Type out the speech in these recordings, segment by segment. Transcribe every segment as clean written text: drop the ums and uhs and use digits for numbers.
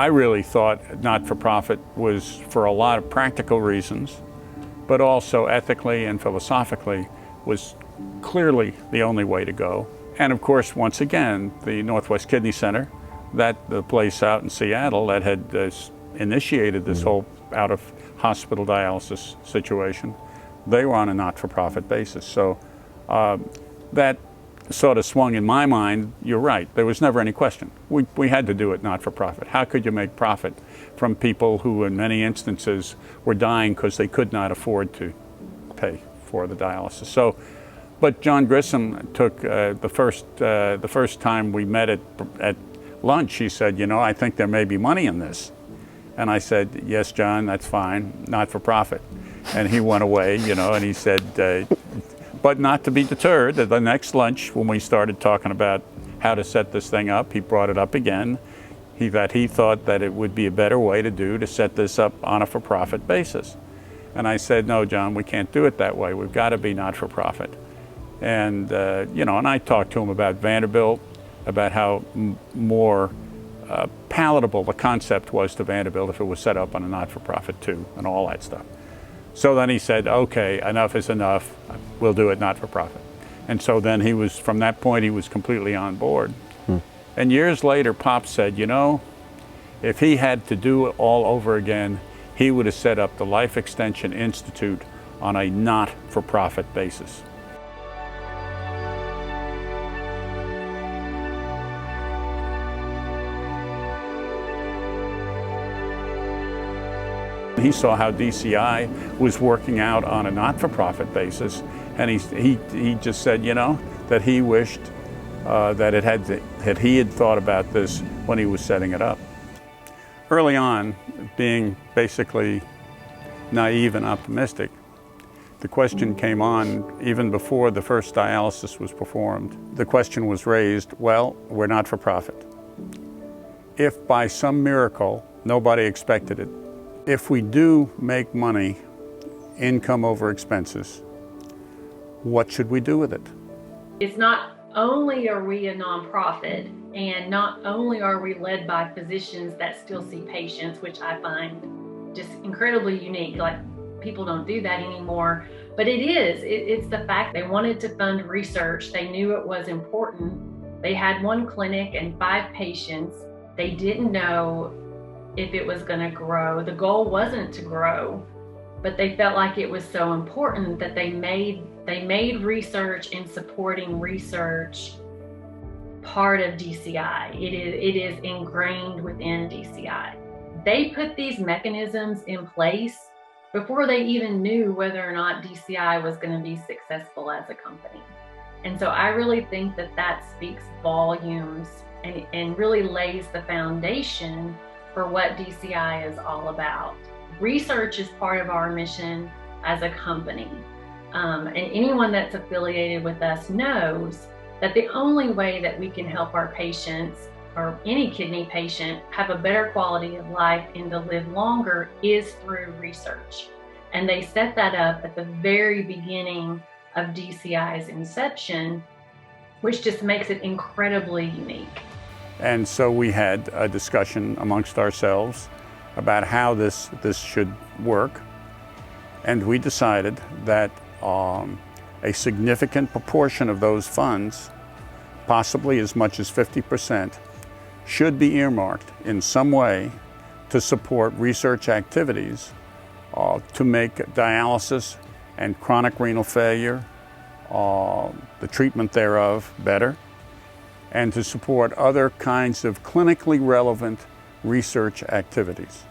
really thought not-for-profit was, for a lot of practical reasons, but also ethically and philosophically, was clearly the only way to go. And of course, once again, the Northwest Kidney Center, the place out in Seattle that had initiated this whole out-of-hospital dialysis situation, they were on a not-for-profit basis. So that sort of swung in my mind. You're right, there was never any question. We had to do it not-for-profit. How could you make profit from people who in many instances were dying because they could not afford to pay for the dialysis? So, but John Grissom took the first time we met at lunch, he said, you know, I think there may be money in this. And I said, yes, John, that's fine, not for profit. And he went away, you know, and he said, but not to be deterred, at the next lunch when we started talking about how to set this thing up, he brought it up again, that he thought that it would be a better way to set this up on a for-profit basis. And I said, no, John, we can't do it that way. We've got to be not-for-profit. And, you know, and I talked to him about Vanderbilt, about how more palatable the concept was to Vanderbilt if it was set up on a not-for-profit too, and all that stuff. So then he said, okay, enough is enough, we'll do it not-for-profit. And so then from that point, he was completely on board. And years later, Pop said, you know, if he had to do it all over again, he would have set up the Life Extension Institute on a not-for-profit basis. He saw how DCI was working out on a not-for-profit basis, and he just said, you know, that he wished that he had thought about this when he was setting it up. Early on, being basically naive and optimistic, the question came on even before the first dialysis was performed. The question was raised, well, we're not for profit. If by some miracle, nobody expected it, if we do make money, income over expenses, what should we do with it? It's not only are we a nonprofit, and not only are we led by physicians that still see patients, which I find just incredibly unique, like people don't do that anymore, but it's the fact they wanted to fund research. They knew it was important. They had one clinic and 5 patients. They didn't know if it was going to grow. The goal wasn't to grow, but they felt like it was so important that they made research and supporting research part of DCI. It is ingrained within DCI. They put these mechanisms in place before they even knew whether or not DCI was going to be successful as a company. And so I really think that speaks volumes and really lays the foundation for what DCI is all about. Research is part of our mission as a company. And anyone that's affiliated with us knows that the only way that we can help our patients, or any kidney patient, have a better quality of life and to live longer is through research. And they set that up at the very beginning of DCI's inception, which just makes it incredibly unique. And so we had a discussion amongst ourselves about how this should work. And we decided that a significant proportion of those funds, possibly as much as 50%, should be earmarked in some way to support research activities to make dialysis and chronic renal failure, the treatment thereof, better, and to support other kinds of clinically relevant research activities.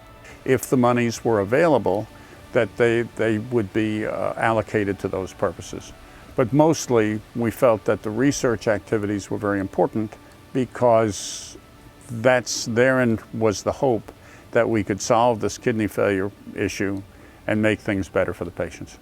If the monies were available, that they would be allocated to those purposes. But mostly, we felt that the research activities were very important because therein was the hope that we could solve this kidney failure issue and make things better for the patients.